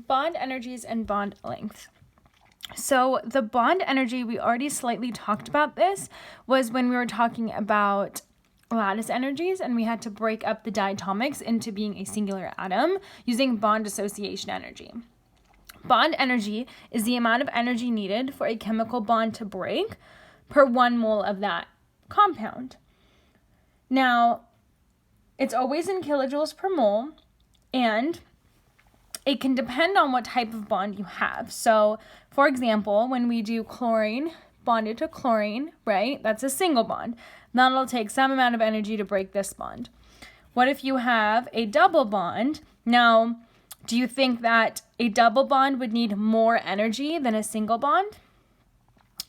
Bond energies and bond length. So the bond energy, we already slightly talked about this, was when we were talking about lattice energies and we had to break up the diatomics into being a singular atom using bond association energy. Bond energy is the amount of energy needed for a chemical bond to break per 1 mole of that compound. Now, it's always in kilojoules per mole, and it can depend on what type of bond you have. So, for example, when we do chlorine bonded to chlorine, right, that's a single bond. That'll take some amount of energy to break this bond. What if you have a double bond? Now, do you think that a double bond would need more energy than a single bond?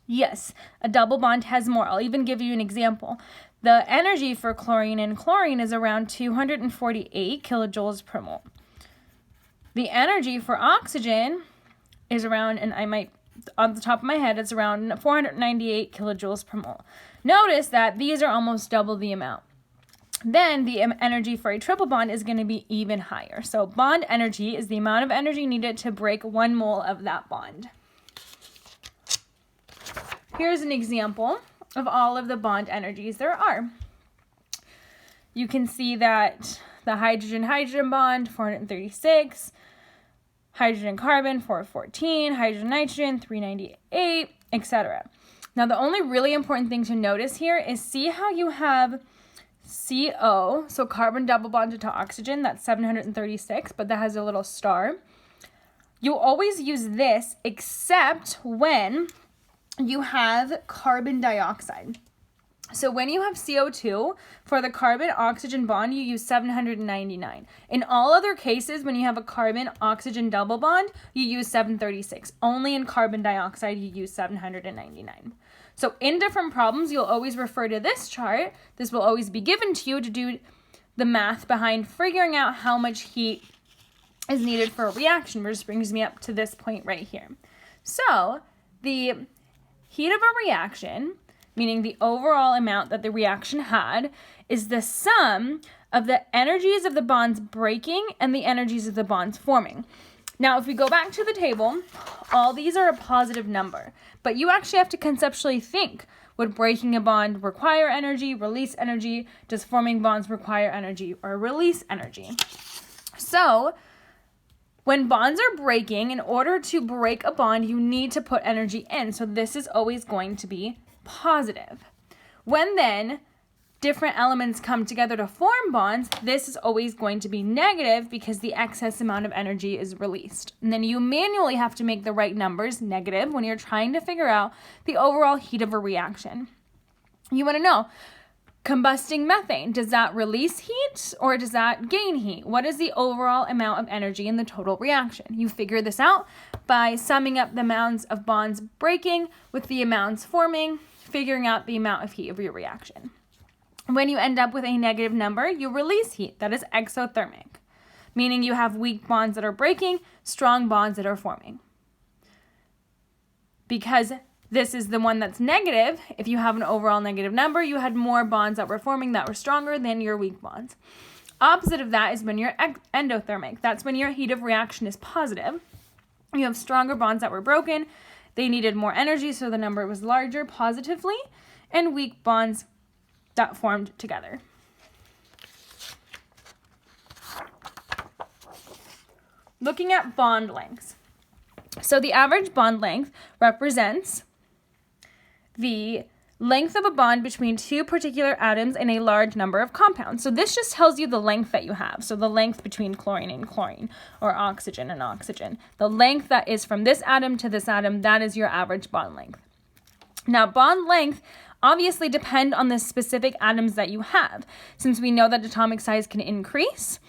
Yes, a double bond has more. I'll even give you an example. The energy for chlorine in chlorine is around 248 kilojoules per mole. The energy for oxygen is around, and I might, on the top of my head, it's around 498 kilojoules per mole. Notice that these are almost double the amount. Then the energy for a triple bond is going to be even higher. So bond energy is the amount of energy needed to break 1 mole of that bond. Here's an example of all of the bond energies there are. You can see that the hydrogen-hydrogen bond, 436, hydrogen-carbon, 414, hydrogen-nitrogen, 398, etc. Now, the only really important thing to notice here is see how you have CO, so carbon double bonded to oxygen, that's 736, but that has a little star. You'll always use this except when you have carbon dioxide. So when you have CO2, for the carbon-oxygen bond, you use 799. In all other cases, when you have a carbon-oxygen double bond, you use 736. Only in carbon dioxide, you use 799. So in different problems, you'll always refer to this chart. This will always be given to you to do the math behind figuring out how much heat is needed for a reaction, which brings me up to this point right here. So the heat of a reaction, meaning the overall amount that the reaction had, is the sum of the energies of the bonds breaking and the energies of the bonds forming. Now, if we go back to the table, all these are a positive number, but you actually have to conceptually think, would breaking a bond require energy, release energy? Does forming bonds require energy or release energy? So, when bonds are breaking, in order to break a bond, you need to put energy in. So this is always going to be positive. When then different elements come together to form bonds, this is always going to be negative because the excess amount of energy is released. And then you manually have to make the right numbers negative when you're trying to figure out the overall heat of a reaction. You want to know, combusting methane, does that release heat or does that gain heat? What is the overall amount of energy in the total reaction? You figure this out by summing up the amounts of bonds breaking with the amounts forming, figuring out the amount of heat of your reaction. When you end up with a negative number, you release heat. That is exothermic, meaning you have weak bonds that are breaking, strong bonds that are forming. Because this is the one that's negative, if you have an overall negative number, you had more bonds that were forming that were stronger than your weak bonds. Opposite of that is when you're endothermic. That's when your heat of reaction is positive. You have stronger bonds that were broken. They needed more energy, so the number was larger positively, and weak bonds that formed together. Looking at bond lengths. So the average bond length represents the length of a bond between two particular atoms in a large number of compounds. So this just tells you the length that you have. So the length between chlorine and chlorine, or oxygen and oxygen. The length that is from this atom to this atom, that is your average bond length. Now, bond length obviously depend on the specific atoms that you have, since we know that atomic size can increase.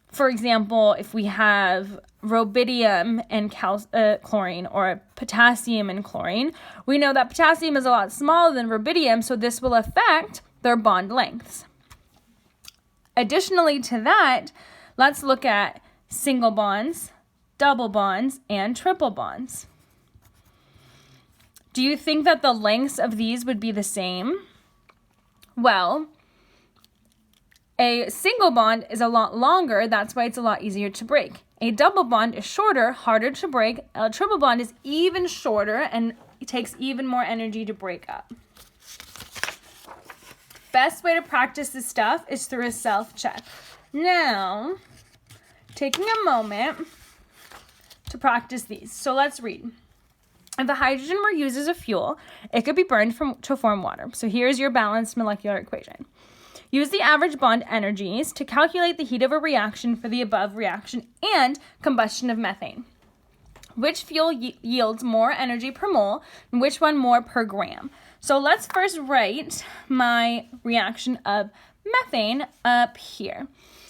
For example, if we have rubidium and chlorine, or potassium and chlorine, we know that potassium is a lot smaller than rubidium, so this will affect their bond lengths. Additionally to that, let's look at single bonds, double bonds, and triple bonds. Do you think that the lengths of these would be the same? Well, a single bond is a lot longer, that's why it's a lot easier to break. A double bond is shorter, harder to break. A triple bond is even shorter and it takes even more energy to break up. Best way to practice this stuff is through a self-check. Now, taking a moment to practice these. So let's read. If the hydrogen were used as a fuel, it could be burned to form water. So here's your balanced molecular equation. Use the average bond energies to calculate the heat of a reaction for the above reaction and combustion of methane. Which fuel yields more energy per mole and which one more per gram? So let's first write my reaction of methane up here.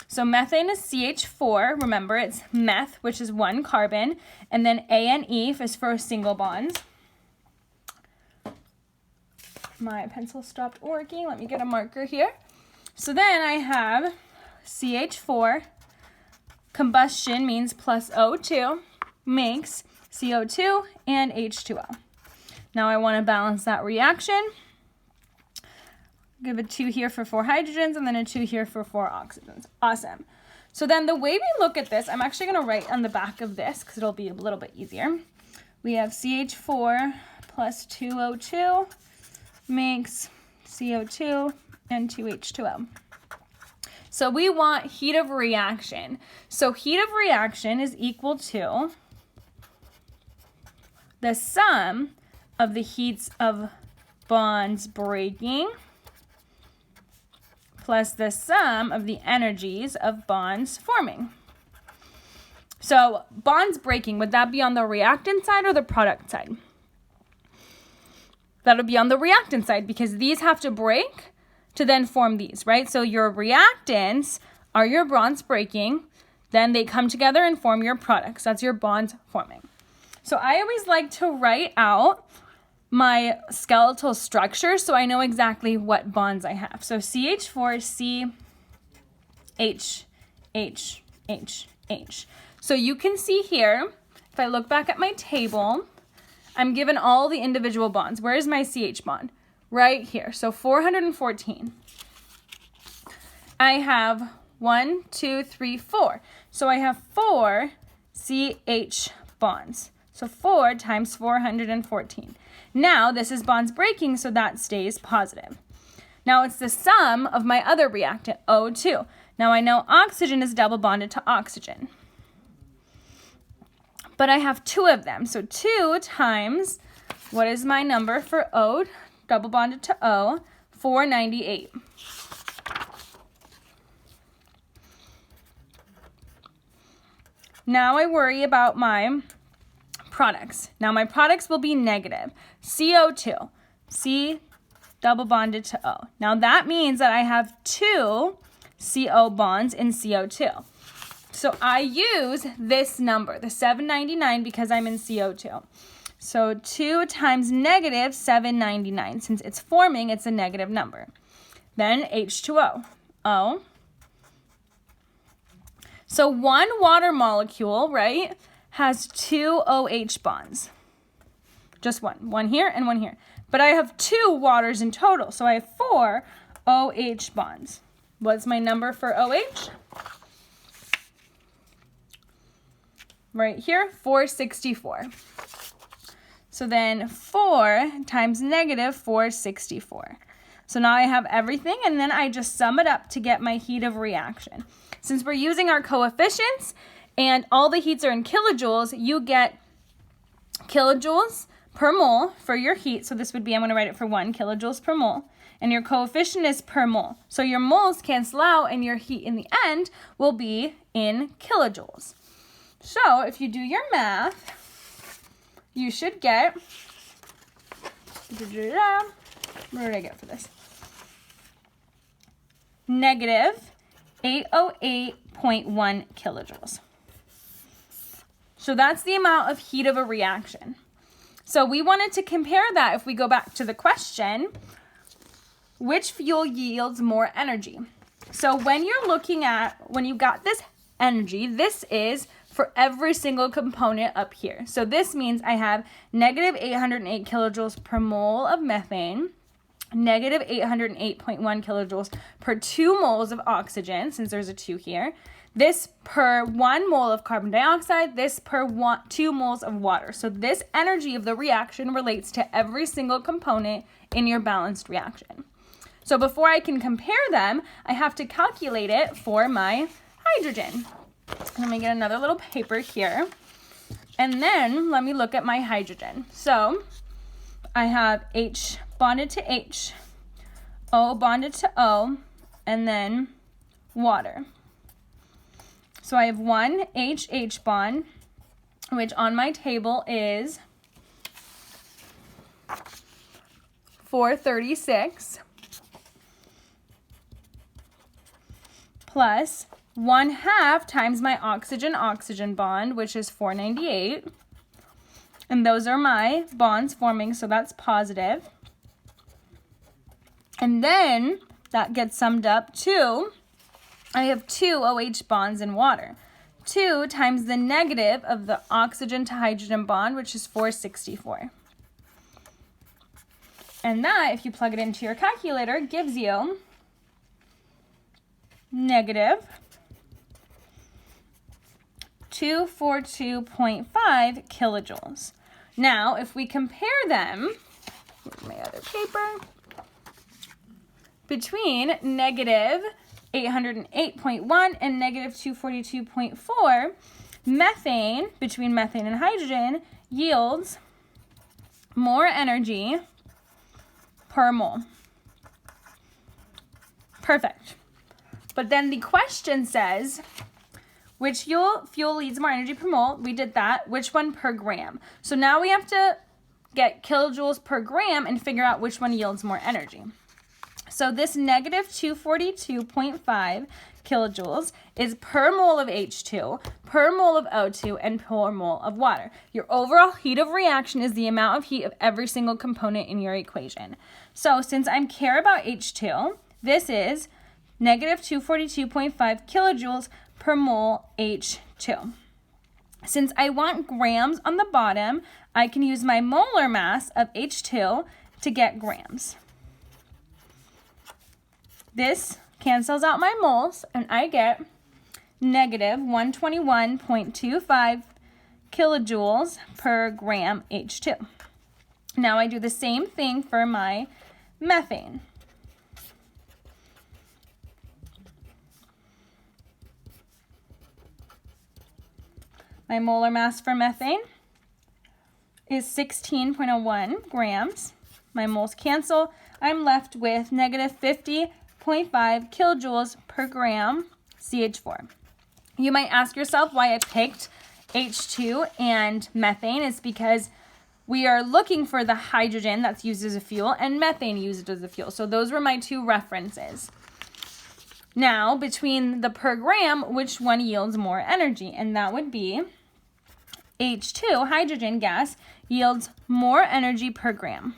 So methane is CH4. Remember, it's meth, which is one carbon, and then ANE is for single bonds. My pencil stopped working. Let me get a marker here. So then I have CH4, combustion means plus O2, makes CO2 and H2O. Now I want to balance that reaction. Give a 2 here for 4 hydrogens and then a 2 here for 4 oxygens. Awesome. So then the way we look at this, I'm actually going to write on the back of this because it'll be a little bit easier. We have CH4 plus 2O2 makes CO2 and 2H2O. So we want heat of reaction. So heat of reaction is equal to the sum of the heats of bonds breaking plus the sum of the energies of bonds forming. So bonds breaking, would that be on the reactant side or the product side? That'll be on the reactant side because these have to break to then form these, right? So your reactants are your bonds breaking, then they come together and form your products. That's your bonds forming. So I always like to write out my skeletal structure so I know exactly what bonds I have. So CH4, C, H, H, H, H. So you can see here, if I look back at my table, I'm given all the individual bonds. Where is my CH bond? Right here. So 414. I have 1, 2, 3, 4. So I have 4 CH bonds. So 4 times 414. Now this is bonds breaking, so that stays positive. Now it's the sum of my other reactant, O2. Now I know oxygen is double bonded to oxygen. But I have 2 of them. So 2 times, what is my number for O, double bonded to O? 498. Now I worry about my products. Now my products will be negative. CO2, C double bonded to O. Now that means that I have 2 CO bonds in CO2. So I use this number, the 799, because I'm in CO2. So 2 times negative 799. Since it's forming, it's a negative number. Then H2O. O. So one water molecule, right, has 2 OH bonds. Just one. One here and one here. But I have 2 waters in total, so I have 4 OH bonds. What's my number for OH? Right here, 464. So then 4 times negative 464. So now I have everything, and then I just sum it up to get my heat of reaction. Since we're using our coefficients and all the heats are in kilojoules, you get kilojoules per mole for your heat. So this would be, I'm going to write it for 1 kilojoules per mole. And your coefficient is per mole. So your moles cancel out, and your heat in the end will be in kilojoules. So if you do your math, you should get, what did I get for this? Negative 808.1 kilojoules. So that's the amount of heat of a reaction. So we wanted to compare that. If we go back to the question, which fuel yields more energy? So when you're looking at, when you got this energy, this is for every single component up here. So this means I have negative 808 kilojoules per mole of methane, negative 808.1 kilojoules per 2 moles of oxygen, since there's a 2 here, This per 1 mole of carbon dioxide, this per 2 moles of water. So this energy of the reaction relates to every single component in your balanced reaction. So before I can compare them, I have to calculate it for my hydrogen. Let me get another little paper here. And then let me look at my hydrogen. So I have H bonded to H, O bonded to O, and then water. So I have one HH bond, which on my table is 436, plus 1/2 times my oxygen-oxygen bond, which is 498. And those are my bonds forming, so that's positive. And then that gets summed up to, I have 2 OH bonds in water. 2 times the negative of the oxygen to hydrogen bond, which is 464. And that, if you plug it into your calculator, gives you negative 242.5 kilojoules. Now, if we compare them, here's my other paper, between negative 808.1 and negative 242.4, methane, between methane and hydrogen, yields more energy per mole. Perfect. But then the question says, which fuel leads more energy per mole? We did that. Which one per gram? So now we have to get kilojoules per gram and figure out which one yields more energy. So this negative 242.5 kilojoules is per mole of H2, per mole of O2, and per mole of water. Your overall heat of reaction is the amount of heat of every single component in your equation. So since I care about H2, this is negative 242.5 kilojoules per mole H2. Since I want grams on the bottom, I can use my molar mass of H2 to get grams. This cancels out my moles, and I get negative 121.25 kilojoules per gram H2. Now I do the same thing for my methane. My molar mass for methane is 16.01 grams. My moles cancel. I'm left with negative 50.5 kilojoules per gram CH4. You might ask yourself why I picked H2 and methane. It's because we are looking for the hydrogen that's used as a fuel and methane used as a fuel. So those were my two references. Now, between the per gram, which one yields more energy? And that would be H2, hydrogen gas, yields more energy per gram.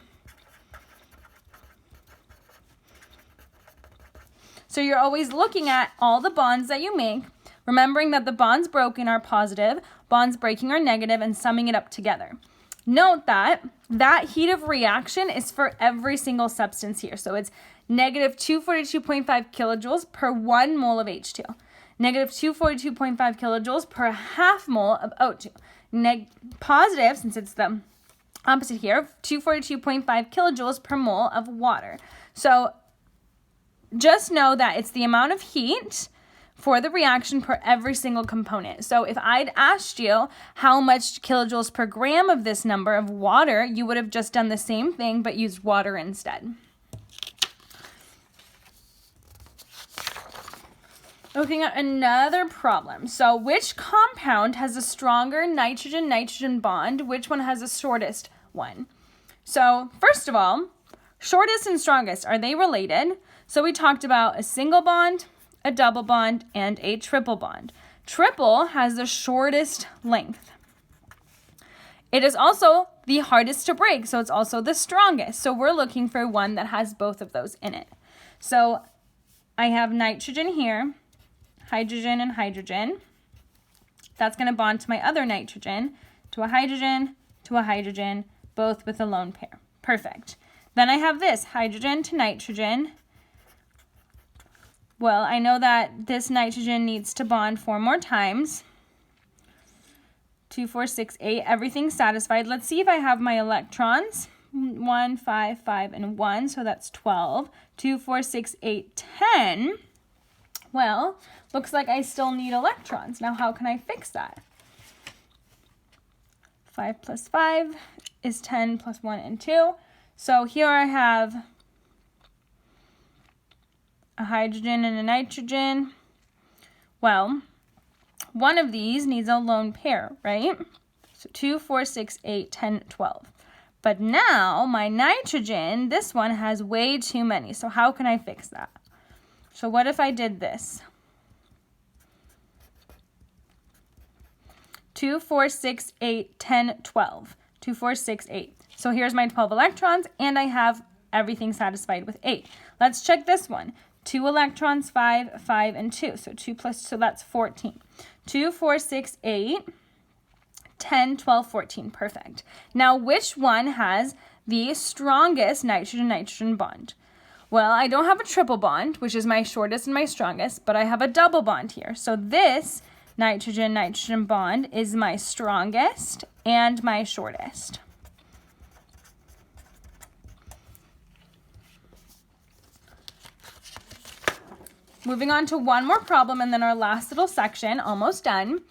So you're always looking at all the bonds that you make, remembering that the bonds broken are positive, bonds breaking are negative, and summing it up together. Note that that heat of reaction is for every single substance here. So it's negative 242.5 kilojoules per 1 mole of H2. Negative 242.5 kilojoules per half mole of O2. Positive, since it's the opposite here, 242.5 kilojoules per mole of water. So just know that it's the amount of heat for the reaction per every single component. So if I'd asked you how much kilojoules per gram of this number of water, you would have just done the same thing but used water instead. Looking at another problem. So which compound has a stronger nitrogen-nitrogen bond? Which one has the shortest one? So first of all, shortest and strongest, are they related? So we talked about a single bond, a double bond, and a triple bond. Triple has the shortest length. It is also the hardest to break, so it's also the strongest. So we're looking for one that has both of those in it. So I have nitrogen here, hydrogen and hydrogen. That's going to bond to my other nitrogen, to a hydrogen, both with a lone pair. Perfect. Then I have this, hydrogen to nitrogen, Well, I know that this nitrogen needs to bond 4 more times. 2, 4, 6, 8. Everything's satisfied. Let's see if I have my electrons. 1, 5, 5, and 1. So that's 12. 2, 4, 6, 8, 10. Well, looks like I still need electrons. Now, how can I fix that? 5 plus 5 is 10 plus 1 and 2. So here I have a hydrogen and a nitrogen. Well, one of these needs a lone pair, right? So 2, 4, 6, 8, 10, 12. But now my nitrogen, this one has way too many. So how can I fix that? So what if I did this? 2, 4, 6, 8, 10, 12. 2, 4, 6, 8. So here's my 12 electrons, and I have everything satisfied with 8. Let's check this one. 2 electrons, 5, 5, and 2. So 2 plus, so that's 14. 2, 4, 6, 8, 10, 12, 14. Perfect. Now, which one has the strongest nitrogen-nitrogen bond? Well, I don't have a triple bond, which is my shortest and my strongest, but I have a double bond here. So this nitrogen-nitrogen bond is my strongest and my shortest. Moving on to one more problem and then our last little section, almost done.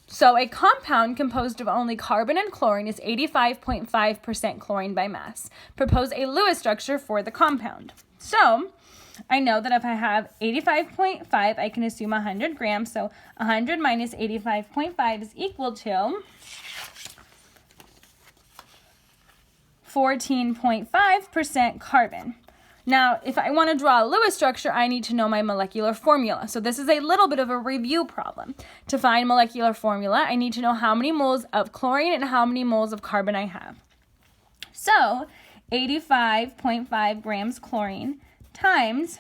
So a compound composed of only carbon and chlorine is 85.5% chlorine by mass. Propose a Lewis structure for the compound. So I know that if I have 85.5, I can assume 100 grams. So 100 minus 85.5 is equal to 14.5% carbon. Now, if I want to draw a Lewis structure, I need to know my molecular formula. So this is a little bit of a review problem. To find molecular formula, I need to know how many moles of chlorine and how many moles of carbon I have. So 85.5 grams chlorine times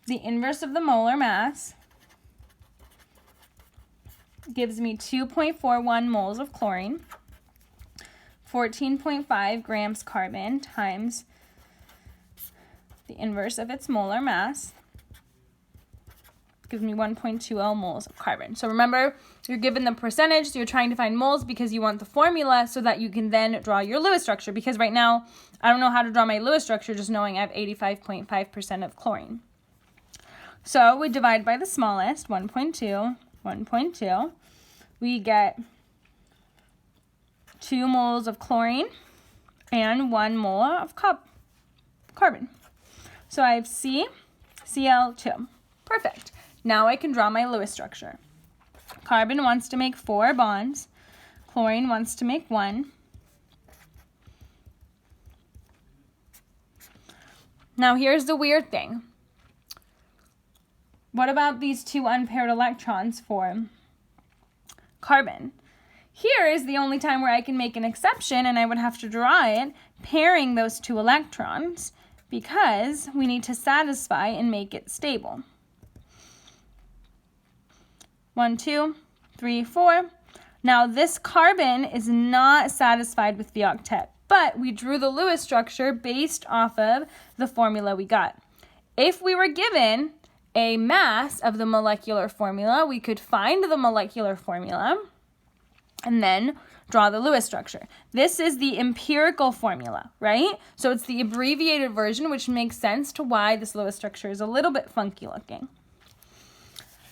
the inverse of the molar mass gives me 2.41 moles of chlorine. 14.5 grams carbon times the inverse of its molar mass gives me 1.20 moles of carbon. So remember, you're given the percentage, so you're trying to find moles because you want the formula so that you can then draw your Lewis structure. Because right now, I don't know how to draw my Lewis structure just knowing I have 85.5% of chlorine. So we divide by the smallest, 1.2, 1.2. We get 2 moles of chlorine and 1 mole of carbon. So I have CCl2. Perfect. Now I can draw my Lewis structure. Carbon wants to make 4 bonds. Chlorine wants to make 1. Now here's the weird thing. What about these 2 unpaired electrons for carbon? Here is the only time where I can make an exception, and I would have to draw it pairing those 2 electrons, because we need to satisfy and make it stable. 1, 2, 3, 4. Now this carbon is not satisfied with the octet, but we drew the Lewis structure based off of the formula we got. If we were given a mass of the molecular formula, we could find the molecular formula and then draw the Lewis structure. This is the empirical formula, right? So it's the abbreviated version, which makes sense to why this Lewis structure is a little bit funky looking.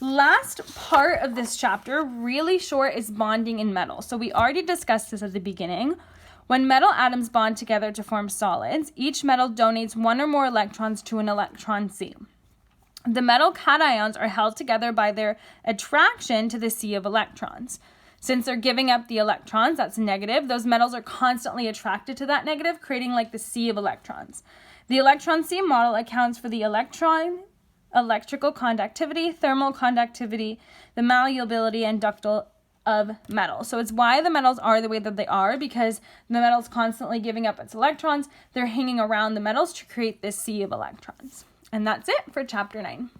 Last part of this chapter, really short, is bonding in metal. So we already discussed this at the beginning. When metal atoms bond together to form solids, each metal donates 1 or more electrons to an electron sea. The metal cations are held together by their attraction to the sea of electrons. Since they're giving up the electrons, that's negative, those metals are constantly attracted to that negative, creating like the sea of electrons. The electron sea model accounts for the electrical conductivity, thermal conductivity, the malleability, and ductile of metal. So it's why the metals are the way that they are, because the metal's constantly giving up its electrons. They're hanging around the metals to create this sea of electrons. And that's it for chapter 9.